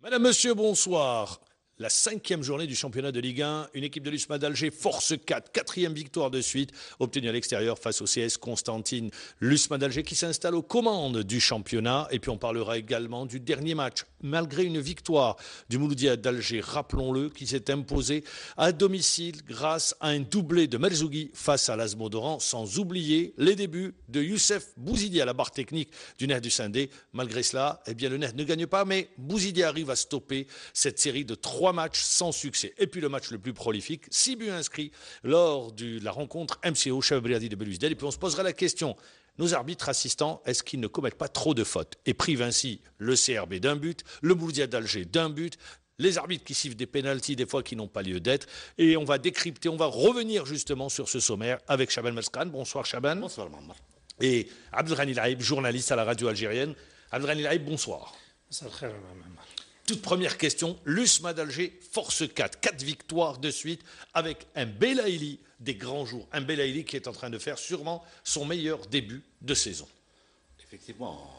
Madame, monsieur, bonsoir. La 5e journée du championnat de Ligue 1, une équipe de l'USMA d'Alger, force 4, 4e victoire de suite, obtenue à l'extérieur face au CS Constantine. L'USMA d'Alger qui s'installe aux commandes du championnat. Et puis on parlera également du dernier match. Malgré une victoire du Mouloudia d'Alger, rappelons-le, qui s'est imposé à domicile grâce à un doublé de Merzougi face à l'Asmo d'Oran, sans oublier les débuts de Youssef Bouzidi à la barre technique du Neh du Sindé. Malgré cela, eh bien, le Neh ne gagne pas, mais Bouzidi arrive à stopper cette série de 3 matchs sans succès. Et puis le match le plus prolifique, 6 buts inscrits lors de la rencontre MCO Chabriadi de Belouizdel. Et puis on se posera la question, nos arbitres assistants, est-ce qu'ils ne commettent pas trop de fautes et privent ainsi le CRB d'un but, le Mouloudia d'Alger d'un but, les arbitres qui sifflent des pénaltys des fois qui n'ont pas lieu d'être. Et on va décrypter, on va revenir justement sur ce sommaire avec Chaban Melskan. Bonsoir Chaban. Bonsoir Maman. Et Abdelghani Laïb, journaliste à la radio algérienne. Abdelghani Laïb, bonsoir. Bonsoir. Toute première question, l'USMA d'Alger, force 4, 4 victoires de suite avec un Belaïli des grands jours. Un Belaïli qui est en train de faire sûrement son meilleur début de saison. Effectivement,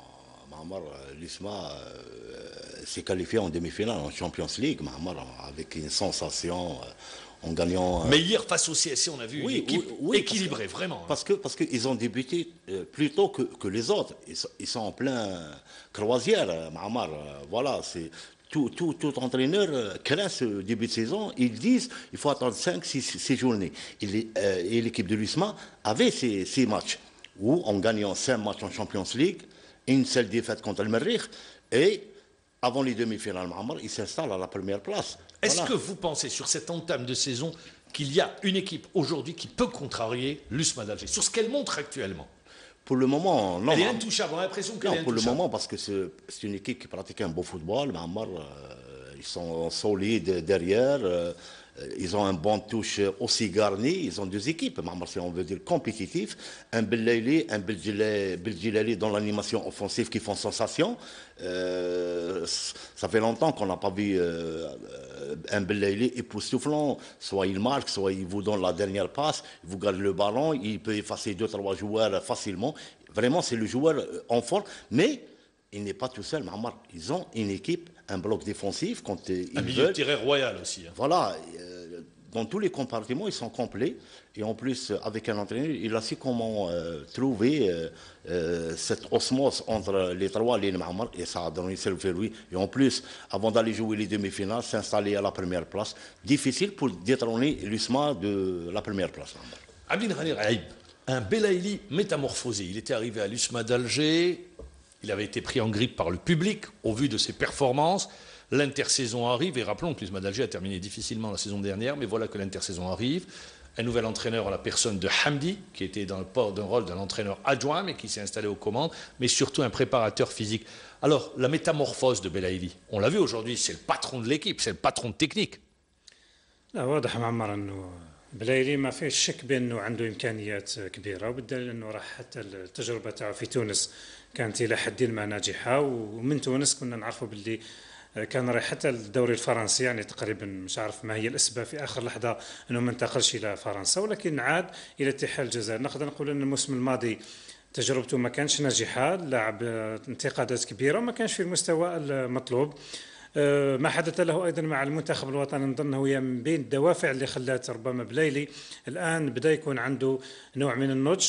Mahamar, l'USMA s'est qualifié en demi-finale en Champions League, Mahamar, avec une sensation en gagnant. Mais hier, face au CSC, on a vu une équipe équilibrée, vraiment. Parce qu'ils ont débuté plus tôt que les autres. Ils sont en plein croisière, Mahamar. Voilà, c'est. Tout entraîneur craint ce début de saison. Ils disent qu'il faut attendre 5-6 journées. Et l'équipe de l'USMA avait ces matchs où, en gagnant 5 matchs en Champions League, une seule défaite contre le Merrikh, et avant les demi-finales, ils s'installent à la première place. Est-ce que vous pensez, sur cette entame de saison, qu'il y a une équipe aujourd'hui qui peut contrarier l'USMA d'Alger, sur ce qu'elle montre actuellement? Pour le moment, non. Elle est intouchable, on a l'impression qu'elle est intouchable. Pour le moment, parce que c'est une équipe qui pratique un beau football. Ils sont solides derrière. Ils ont un bon touche aussi garni. Ils ont 2 équipes, si on veut dire compétitifs. Un Belaïli, un Beldjilali dans l'animation offensive qui font sensation. Ça fait longtemps qu'on n'a pas vu un Belaïli époustouflant. Soit il marque, soit il vous donne la dernière passe, il vous garde le ballon, il peut effacer 2-3 joueurs facilement. Vraiment, c'est le joueur en forme. Mais il n'est pas tout seul, Mahamar. Ils ont une équipe, un bloc défensif. Quand un milieu de tiré royal aussi. Hein. Voilà. Dans tous les compartiments, ils sont complets. Et en plus, avec un entraîneur, il a su comment trouver cette osmose entre les 3 lignes, Mahamar. Et ça a donné le fait lui. Et en plus, avant d'aller jouer les demi-finales, s'installer à la première place. Difficile pour détrôner l'USMA de la première place, Mahamar. Abdelghani Laïb, un Belaïli métamorphosé. Il était arrivé à l'USMA d'Alger. Il avait été pris en grippe par le public au vu de ses performances. L'intersaison arrive et rappelons que l'USMA d'Alger a terminé difficilement la saison dernière, mais voilà que l'intersaison arrive. Un nouvel entraîneur à la personne de Hamdi, qui était dans le port d'un rôle d'un entraîneur adjoint, mais qui s'est installé aux commandes, mais surtout un préparateur physique. Alors, la métamorphose de Belaïli, on l'a vu aujourd'hui, c'est le patron de l'équipe, c'est le patron de technique. لا واضح معمر انه بلايلي ما فيش شك بانه عنده امكانيات كبيره، وبالدليل انه راح حتى التجربه تاعو في تونس كانت الى حد ما ناجحه، ومن تونس كنا نعرفوا باللي كان رايح حتى الدوري الفرنسي، يعني تقريبا مش عارف ما هي الاسباب في اخر لحظه انه ما انتقلش الى فرنسا، ولكن عاد الى اتحاد الجزائر. نقدر نقول ان الموسم الماضي تجربته ما كانش ناجحه، لاعب انتقادات كبيره وما كانش في المستوى المطلوب. ما حدث له ايضا مع المنتخب الوطني نظن هو من بين الدوافع اللي خلات ربما بلايلي الان بدا يكون عنده نوع من النضج،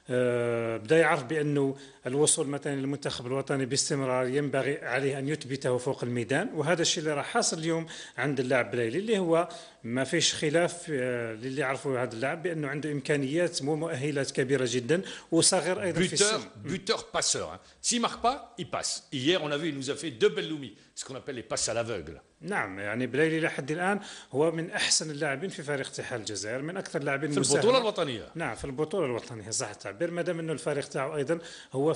بدا يعرف بانه الوصول مثلا للمنتخب الوطني باستمرار ينبغي عليه ان يثبته فوق الميدان، وهذا الشيء اللي راح حاصل اليوم عند اللاعب بلايلي، اللي هو ما فيش خلاف للي يعرفوا هذا اللاعب بانه عنده امكانيات ومؤهلات كبيره جدا، وصغير ايضا في السن. Buteur, passeur. Hein. S'il marque pas, il passe. Hier, on a vu, il nous a fait 2 Belloumi, ce qu'on appelle les passes à l'aveugle. نعم، يعني بلايلي لحد الان هو من احسن اللاعبين في فريق اتحاد الجزائر، من اكثر اللاعبين في البطوله الوطنيه. نعم، في البطوله الوطنيه صح التعبير، ما دام انه الفريق تاعو ايضا هو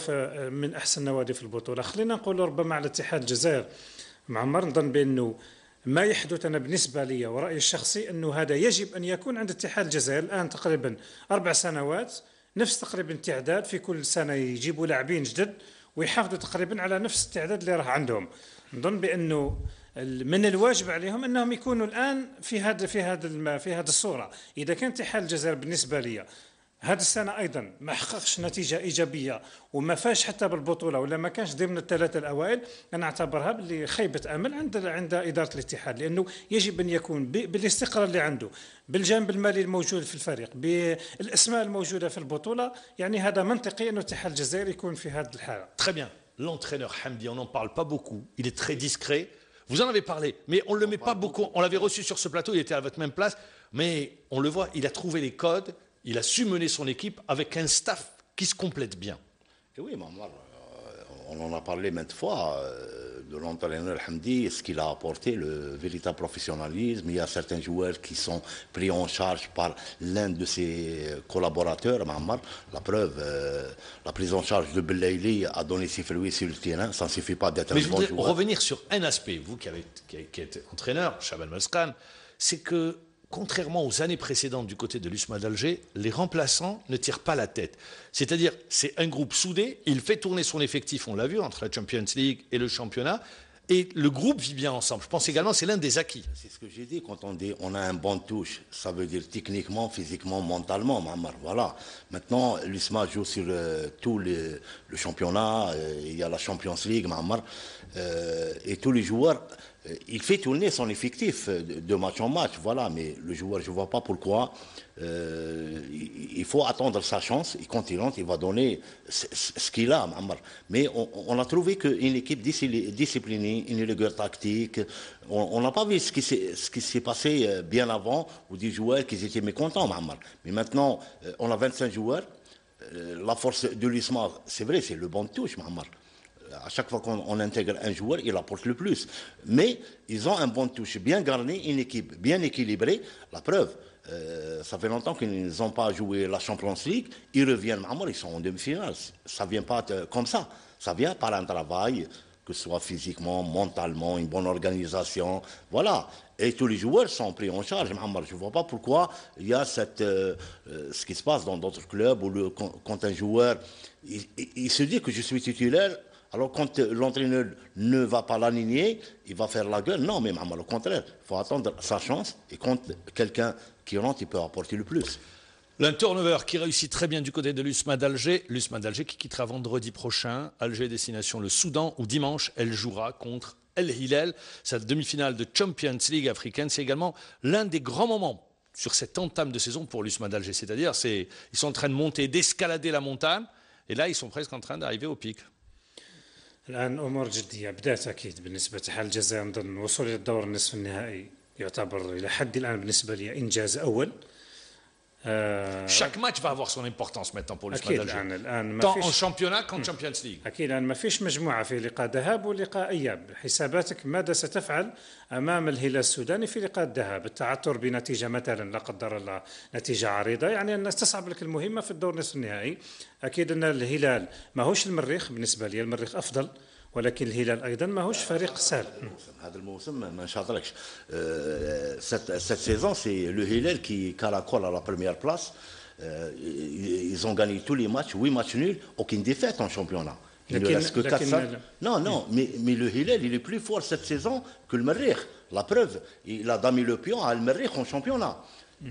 من احسن النوادي في البطوله. خلينا نقول ربما على اتحاد الجزائر معمر، نظن بانه ما يحدث انا بالنسبه لي ورايي الشخصي انه هذا يجب ان يكون عند اتحاد الجزائر الان تقريبا 4 سنوات، نفس تقريبا التعداد، في كل سنه يجيبوا لاعبين جدد ويحافظوا تقريبا على نفس التعداد اللي راه عندهم. نظن بانه من الواجب عليهم انهم يكونوا الان في هذا الصوره. اذا كان اتحاد الجزائر بالنسبه لي هذا السنه ايضا ما حققش نتيجه ايجابيه وما فاش حتى بالبطوله ولا ما كانش ضمن الثلاثه الاوائل. انا اعتبرها باللي خيبه امل عند اداره الاتحاد، لانه يجب ان يكون بالاستقرار اللي عنده، بالجانب المالي الموجود في الفريق، بالاسماء الموجوده في البطوله، يعني هذا منطقي انه الاتحاد الجزائري يكون في هذه الحاله. Très bien. L'entraîneur Hamdi, on n'en parle pas beaucoup. Il est très discret. Vous en avez parlé, mais on ne le met pas beaucoup. On l'avait reçu sur ce plateau, il était à votre même place. Mais on le voit, il a trouvé les codes, il a su mener son équipe avec un staff qui se complète bien. Et oui, Mamar, on en a parlé maintes fois de l'entraîneur Hamdi, ce qu'il a apporté, le véritable professionnalisme. Il y a certains joueurs qui sont pris en charge par l'un de ses collaborateurs, Mamar. La preuve, la prise en charge de Belaïli a donné ses fruits sur le terrain. Ça ne suffit pas d'être un bon joueur. Mais je voudrais revenir sur un aspect, vous qui êtes entraîneur, Chabal Maskan, c'est que contrairement aux années précédentes du côté de l'USMA d'Alger, les remplaçants ne tirent pas la tête. C'est-à-dire, c'est un groupe soudé, il fait tourner son effectif, on l'a vu, entre la Champions League et le championnat, et le groupe vit bien ensemble. Je pense également que c'est l'un des acquis. C'est ce que j'ai dit, quand on dit on a un bon touche, ça veut dire techniquement, physiquement, mentalement, Mamar, voilà. Maintenant, l'USMA joue sur tout le championnat, il y a la Champions League, Mamar, et tous les joueurs... Il fait tourner son effectif de match en match, voilà, mais le joueur, je ne vois pas pourquoi. Il faut attendre sa chance, et quand il rentre, il va donner ce qu'il a. Mais on a trouvé qu'une équipe disciplinée, une rigueur tactique, on n'a pas vu ce qui s'est passé bien avant, ou des joueurs qui étaient mécontents. Mais maintenant, on a 25 joueurs. La force de l'USMA, c'est vrai, c'est le bon touche. À chaque fois qu'on intègre un joueur, il apporte le plus. Mais ils ont un bon touche bien garni, une équipe bien équilibrée. La preuve, ça fait longtemps qu'ils n'ont pas joué la Champions League. Ils reviennent, ils sont en demi-finale. Ça ne vient pas comme ça. Ça vient par un travail, que ce soit physiquement, mentalement, une bonne organisation. Voilà. Et tous les joueurs sont pris en charge. Je ne vois pas pourquoi il y a ce qui se passe dans d'autres clubs où quand un joueur il se dit que je suis titulaire. Alors quand l'entraîneur ne va pas l'aligner, il va faire la gueule. Non, mais au contraire, il faut attendre sa chance. Et quand quelqu'un qui rentre, il peut apporter le plus. Un turnover qui réussit très bien du côté de l'USMA d'Alger. L'USMA d'Alger qui quittera vendredi prochain. Alger destination le Soudan, où dimanche, elle jouera contre El Hilal. Sa demi-finale de Champions League africaine, c'est également l'un des grands moments sur cette entame de saison pour l'USMA d'Alger. C'est-à-dire, ils sont en train de monter, d'escalader la montagne. Et là, ils sont presque en train d'arriver au pic. الآن أمور جدية بدأت أكيد بالنسبة لحال الجزائر. نظن الوصول إلى الدور النصف النهائي يعتبر إلى حد الآن بالنسبة لي إنجاز أول. Chaque match va avoir son importance maintenant pour l'USMA d'Alger. Tant en championnat qu'en Champions League. أكيد الآن ما فيش مجموعة في لقاء ذهاب ولقاء إياب. حساباتك ماذا ستفعل أمام الهلال السوداني في لقاء الذهاب؟ التعثر بنتيجة مثلا لا قدر الله نتيجة عريضة يعني أن تستصعب لك المهمة في الدور نصف النهائي. أكيد أن الهلال ماهوش المريخ، بالنسبة لي المريخ أفضل، ولكن الهلال ايضا ماهوش فريق سهل. هذا الموسم ما نشاطركش. Cette saison, c'est le Hilal qui caracole à la première place. Ils ont gagné tous les matchs, 8 matchs nuls, aucune défaite en championnat. Il ne reste que 4-5. Non, mais le Hilal, il est plus fort cette saison que le Merrikh. La preuve, il a damé le pion à le Merrikh en championnat.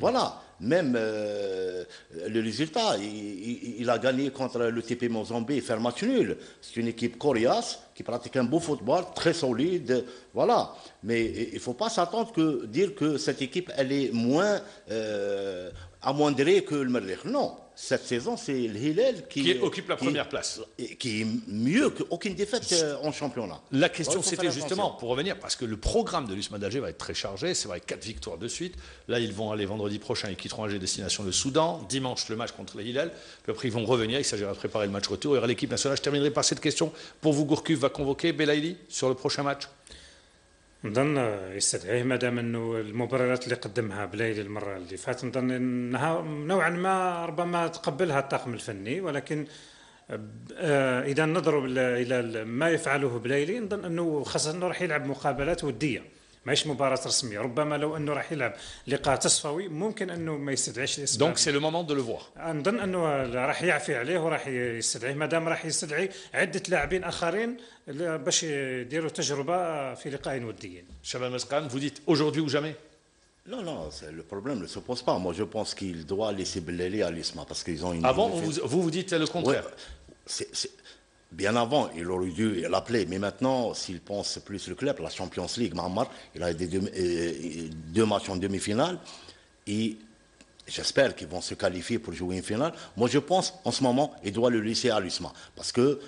Voilà. Même le résultat, il a gagné contre le TP Mozambique, faire match nul. C'est une équipe coriace qui pratique un beau football, très solide, voilà. Mais il ne faut pas s'attendre que dire que cette équipe, elle est moins amoindrée que le Merrikh. Non, cette saison, c'est le Hilal qui occupe la première place. Qui est mieux qu'aucune défaite en championnat. La question, c'était justement, pour revenir, parce que le programme de l'USMA d'Alger va être très chargé, c'est vrai, 4 victoires de suite. Là, ils vont aller vendredi prochain, ils quitteront Alger destination le Soudan. Dimanche, le match contre le Hilal. Puis après, ils vont revenir, il s'agira de préparer le match retour. Il y aura l'équipe nationale. Je terminerai par cette question. Pour vous, Gourcuff va convoquer Belaïli sur le prochain match? نظن يستدعيه ما دام انه المبررات اللي قدمها بلايلي المره اللي فاتت نظن انها نوعا ما ربما تقبلها الطاقم الفني، ولكن اذا نظروا الى ما يفعله بلايلي نظن انه خاصه انه راح يلعب مقابلات وديه ماهيش مباراة رسمية. ربما لو انه راح يلعب لقاء تصفوي ممكن انه ما يستدعيش الاسباب. دونك سي لو مومون دو لو فوار. نظن انه راح يعفي عليه وراح يستدعيه ما دام راح يستدعي عدة لاعبين اخرين باش يديروا تجربة في لقاء وديين. Chabal Maskan, vous dites aujourd'hui ou jamais? Non, non, le problème ne se pose pas. Moi, je pense qu'il doit laisser Belaïli à l'USMA parce qu'ils ont une. Avant, vous dites le contraire. Ouais, bien avant, il aurait dû l'appeler. Mais maintenant, s'il pense plus le club, la Champions League, Mahamar, il a deux matchs en demi-finale. Et j'espère qu'ils vont se qualifier pour jouer une finale. Moi, je pense, en ce moment, il doit le laisser à l'USMA. Parce que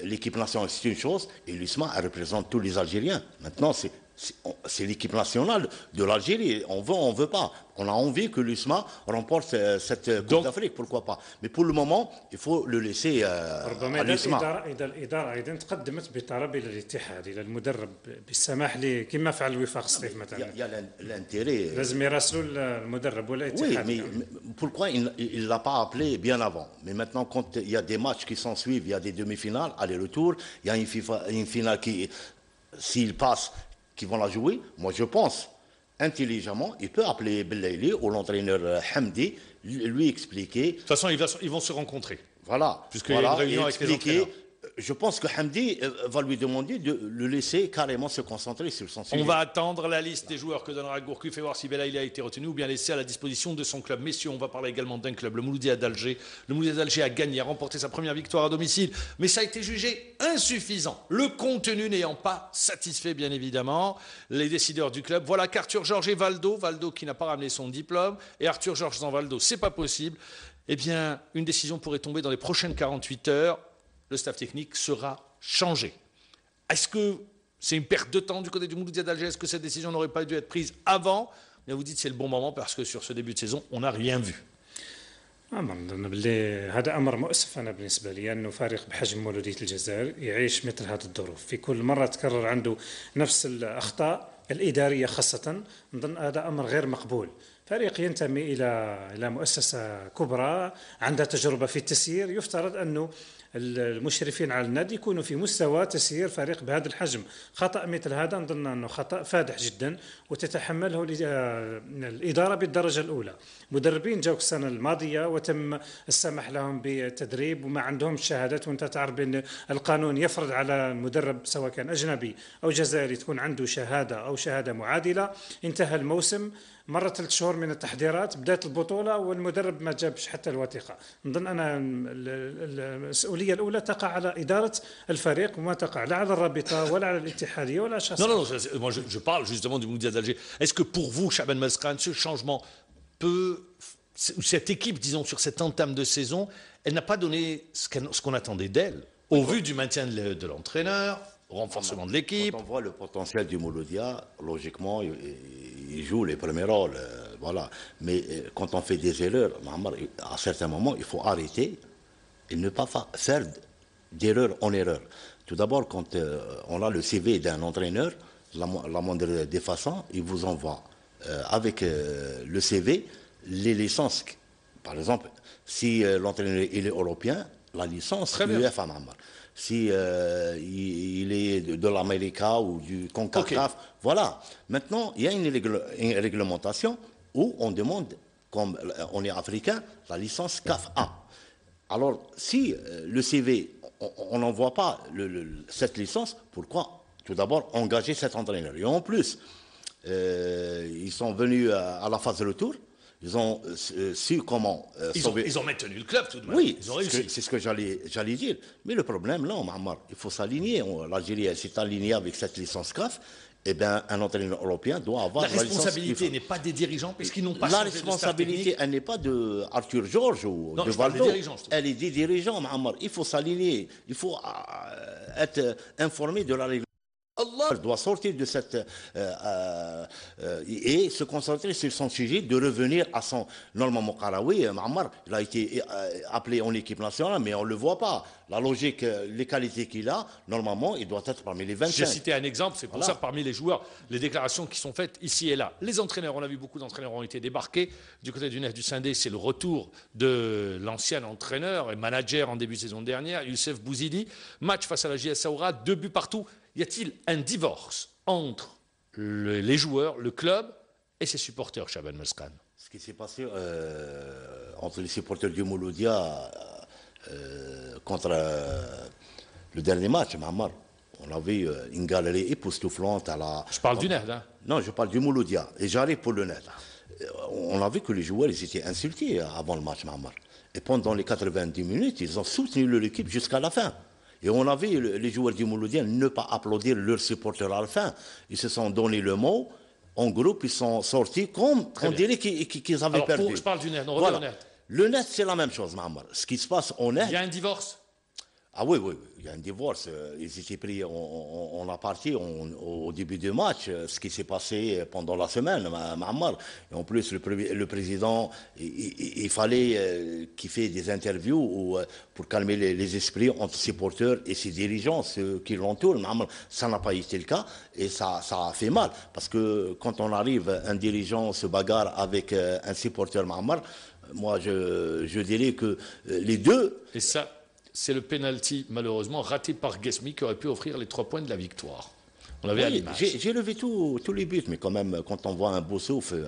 l'équipe nationale, c'est une chose, et l'USMA, elle représente tous les Algériens. Maintenant, c'est l'équipe nationale de l'Algérie. On veut pas. On a envie que l'USMA remporte cette Coupe d'Afrique, pourquoi pas. Mais pour le moment, il faut le laisser à l'USMA. إذا الإدارة أيضا تقدمت بطلب إلى الاتحاد إلى المدرب بالسماح لي كما فعل الوفاق الصيف مثلا. Il y a l'intérêt. لازم يراسلوا المدرب ولا الاتحاد. Oui, mais pourquoi il ne l'a pas appelé bien avant? Mais maintenant, quand il y a des matchs qui s'en suivent, il y a des demi-finales, aller-retour, il y a une finale qui, s'il passe, qui vont la jouer, moi je pense, intelligemment, il peut appeler Belaïli ou l'entraîneur Hamdi, lui expliquer. De toute façon, ils vont se rencontrer. Voilà. Puisqu'il y a une réunion avec les entraîneurs. Je pense que Hamdi va lui demander de le laisser carrément se concentrer sur son sujet. On va attendre la liste des joueurs que donnera Gourcuff et voir si Belaïli a été retenu ou bien laissé à la disposition de son club. Messieurs, on va parler également d'un club, le Mouloudia d'Alger. Le Mouloudia d'Alger a gagné, a remporté sa première victoire à domicile, mais ça a été jugé insuffisant. Le contenu n'ayant pas satisfait, bien évidemment, les décideurs du club. Voilà qu'Arthur Georges et Valdo qui n'a pas ramené son diplôme, et Arthur Georges sans Valdo, c'est pas possible. Eh bien, une décision pourrait tomber dans les prochaines 48 heures. Le staff technique sera changé. Est-ce que c'est une perte de temps du côté du Mouloudia d'Alger? Est-ce que cette décision n'aurait pas dû être prise avant? Bien, vous dites que c'est le bon moment parce que sur ce début de saison, on n'a rien vu. نظن باللي هذا امر مؤسف انا بالنسبه لي انه فريق بحجم مولوديه الجزائر يعيش مثل هذه الظروف في كل مره تكرر عنده نفس الاخطاء الاداريه خاصه. نظن هذا امر غير مقبول. فريق ينتمي الى مؤسسه كبرى عندها تجربه في التسيير، يفترض انه المشرفين على النادي يكونوا في مستوى تسيير فريق بهذا الحجم. خطأ مثل هذا نظن أنه خطأ فادح جدا وتتحمله الإدارة بالدرجة الأولى. مدربين جاوك السنة الماضية وتم السمح لهم بالتدريب وما عندهم شهادات، وانت تعرف بأن القانون يفرض على المدرب سواء كان أجنبي أو جزائري تكون عنده شهادة أو شهادة معادلة. انتهى الموسم، مرة 3 شهور من التحضيرات، بدأت البطولة والمدرب ما جابش حتى الوثيقة. نظن أنا المسؤولية الأولى تقع على إدارة الفريق وما تقع لا على الرابطة ولا على الاتحادية ولا شخص. Non, moi je parle justement du Mouloudia d'Alger. Est-ce que pour vous, Chaban Mescran, ce changement peut, cette équipe, disons, sur cette entame de saison, elle n'a pas donné ce qu'on attendait d'elle, au vu du maintien de l'entraîneur, renforcement de l'équipe? Quand on voit le potentiel du Mouloudia, logiquement, il joue les premiers rôles. Voilà. Mais quand on fait des erreurs, à certains moments, il faut arrêter et ne pas faire d'erreur en erreur. Tout d'abord, quand on a le CV d'un entraîneur, la moindre des façons, il vous envoie avec le CV les licences. Par exemple, si l'entraîneur il est européen, la licence UEFA Mahamar. Si il est de l'Amérique ou du CONCACAF, voilà. Maintenant, il y a une réglementation où on demande, comme on est africain, la licence CAF A. Alors, si le CV, on n'envoie pas cette licence, pourquoi tout d'abord engager cet entraîneur? Et en plus, ils sont venus à la phase de retour. Ils ont su comment sauver. Ils ont maintenu le club tout de même. Oui, ils ont réussi. C'est ce que j'allais dire. Mais le problème, là, Mahamar, il faut s'aligner. L'Algérie s'est alignée avec cette licence CAF. Eh bien, un entraîneur européen doit avoir la responsabilité n'est pas des dirigeants puisqu'ils n'ont pas la changé responsabilité, elle n'est pas de Arthur Georges ou non, de Valdo. Elle est des dirigeants, Mahamar. Il faut s'aligner. Il faut être informé de la règle. Allah doit sortir de cette et se concentrer sur son sujet, de revenir à son normalement Karaoui. Mahamar, il a été appelé en équipe nationale, mais on ne le voit pas. La logique, les qualités qu'il a, normalement, il doit être parmi les 25. J'ai cité un exemple, c'est pour ça que parmi les joueurs, les déclarations qui sont faites ici et là. Les entraîneurs, on a vu beaucoup d'entraîneurs ont été débarqués. Du côté du Nef du Sindé, c'est le retour de l'ancien entraîneur et manager en début de saison dernière, Youssef Bouzidi. Match face à la JS Saoura, 2 buts partout. Y a-t-il un divorce entre les joueurs, le club et ses supporters, Chaban Mescran? Ce qui s'est passé entre les supporters du Mouloudia contre le dernier match, Mahamar, on a vu une galerie époustouflante à la... Je parle du Nef, hein. Non, je parle du Mouloudia. Et j'arrive pour le net. On a vu que les joueurs ils étaient insultés avant le match, Mahamar. Et pendant les 90 minutes, ils ont soutenu leur équipe jusqu'à la fin. Et on a vu les joueurs du Mouloudia ne pas applaudir leurs supporters à la fin. Ils se sont donné le mot. En groupe, ils sont sortis comme on dirait qu'ils avaient perdu. Je parle du net, on revient au net. Le net, c'est la même chose, Mahamar. Ce qui se passe au net... Il y a un divorce. Ah oui, il y a un divorce. Ils étaient pris on a parti au début du match, ce qui s'est passé pendant la semaine, Mahamar. Et en plus, le président, il fallait qu'il fasse des interviews pour calmer les esprits entre ses porteurs et ses dirigeants, ceux qui l'entourent. Mahamar, ça n'a pas été le cas et ça a fait mal. Parce que quand on arrive, un dirigeant se bagarre avec un supporter, Mahamar, moi je dirais que les deux... Et ça... C'est le penalty, malheureusement, raté par Guesmi qui aurait pu offrir les 3 points de la victoire. On l'avait à l'image. J'ai levé tous les buts, mais quand même, quand on voit un beau souffle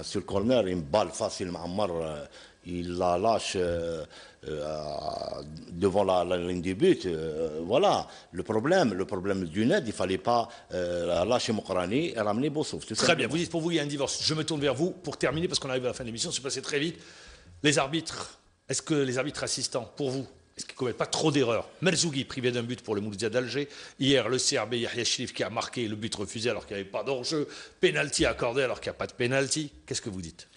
sur le corner, une balle facile, Mahamar, il la lâche devant la ligne du but. Voilà, le problème du net, il ne fallait pas lâcher Mokrani et ramener Bossouf. Très bien, vous dites pour vous, il y a un divorce. Je me tourne vers vous pour terminer, parce qu'on arrive à la fin de l'émission, c'est passé très vite. Les arbitres, est-ce que les arbitres assistants, pour vous, est-ce qu'ils ne commettent pas trop d'erreurs? Merzougi, privé d'un but pour le Mouloudia d'Alger. Hier, le CRB, Yahya Shrif, qui a marqué le but refusé alors qu'il n'y avait pas d'enjeu. Penalty accordé alors qu'il n'y a pas de penalty. Qu'est-ce que vous dites?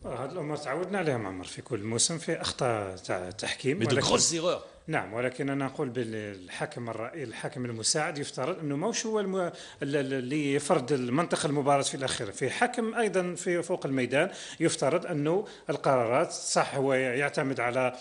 هذه الامور تعودنا عليها معمر في كل موسم في اخطاء تحكيم. Mais de grosses erreurs. نعم، ولكن انا نقول بالحكم الرأي الحكم المساعد يفترض انه موش هو اللي يفرض المنطق المباراة في الاخير. في حكم ايضا في فوق الميدان يفترض انه القرارات صح هو يعتمد على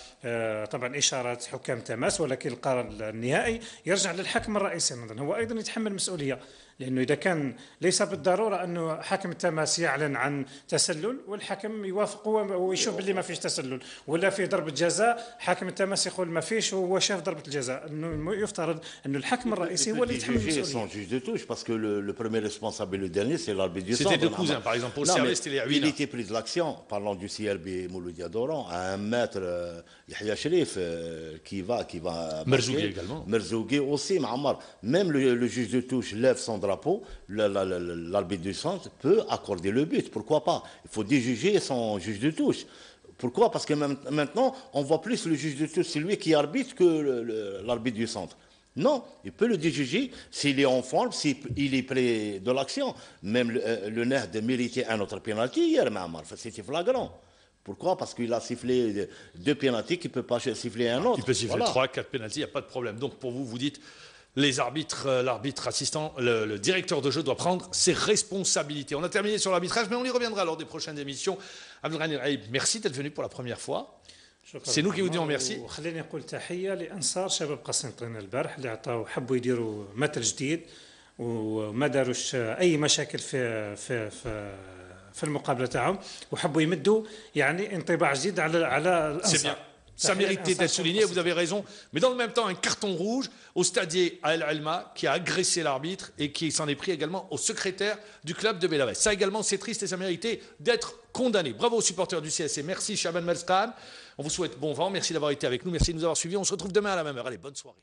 طبعا اشارات حكام تماس، ولكن القرار النهائي يرجع للحكم الرئيسي. هو ايضا يتحمل مسؤولية، لأنه إذا كان ليس بالضرورة أنه حكم التماس يعلن عن تسلل والحكم يوافق ويشوف باللي ما فيش تسلل، ولا في ضربة جزاء حكم التماس يقول ما فيش وهو شاف ضربة الجزاء. إنه يفترض أنه الحكم الرئيسي هو اللي يتحمل المسؤولية. Juge de touche, parce que le premier responsable et le dernier, c'est l'arbitre du centre. C'était deux cousins, par exemple. Pour le CRB, c'était les Aouina. Il était pris de l'action, parlant du CRB Mouloudia d'Oran, à un mètre, Yahya Shrif, qui va. Merzougi également. Merzougi aussi, Mahamar. Même le juge de touche lève son drapeau, l'arbitre du centre peut accorder le but. Pourquoi pas? Il faut déjuger son juge de touche. Pourquoi? Parce que maintenant, on voit plus le juge de touche, c'est lui qui arbitre que l'arbitre du centre. Non, il peut le déjuger s'il est en forme, s'il est près de l'action. Même le Nehd méritait un autre pénalty hier, c'était flagrant. Pourquoi? Parce qu'il a sifflé 2 pénaltys, qu'il ne peut pas siffler un autre. Il peut siffler 3, 4 pénaltys, il n'y a pas de problème. Donc pour vous, vous dites, les arbitres, l'arbitre assistant, le directeur de jeu doit prendre ses responsabilités. On a terminé sur l'arbitrage, mais on y reviendra lors des prochaines émissions. Abdelghani Raïb, merci d'être venu pour la première fois. C'est nous qui vous disons merci. وخليني نقول تحية لأنصار شباب قسنطينة البارح اللي عطاو حبوا يديروا متر جديد وما داروش أي مشاكل في المقابلة تاعهم وحبوا يمدوا يعني انطباع جديد على الأنصار. Ça méritait d'être souligné, vous avez raison. Mais dans le même temps, un carton rouge au stadier à El Alma qui a agressé l'arbitre et qui s'en est pris également au secrétaire du club de Belavès. Ça également, c'est triste et ça méritait d'être condamné. Bravo aux supporters du CSC. Merci Chaban Melskhan. On vous souhaite bon vent. Merci d'avoir été avec nous. Merci de nous avoir suivis. On se retrouve demain à la même heure. Allez, bonne soirée.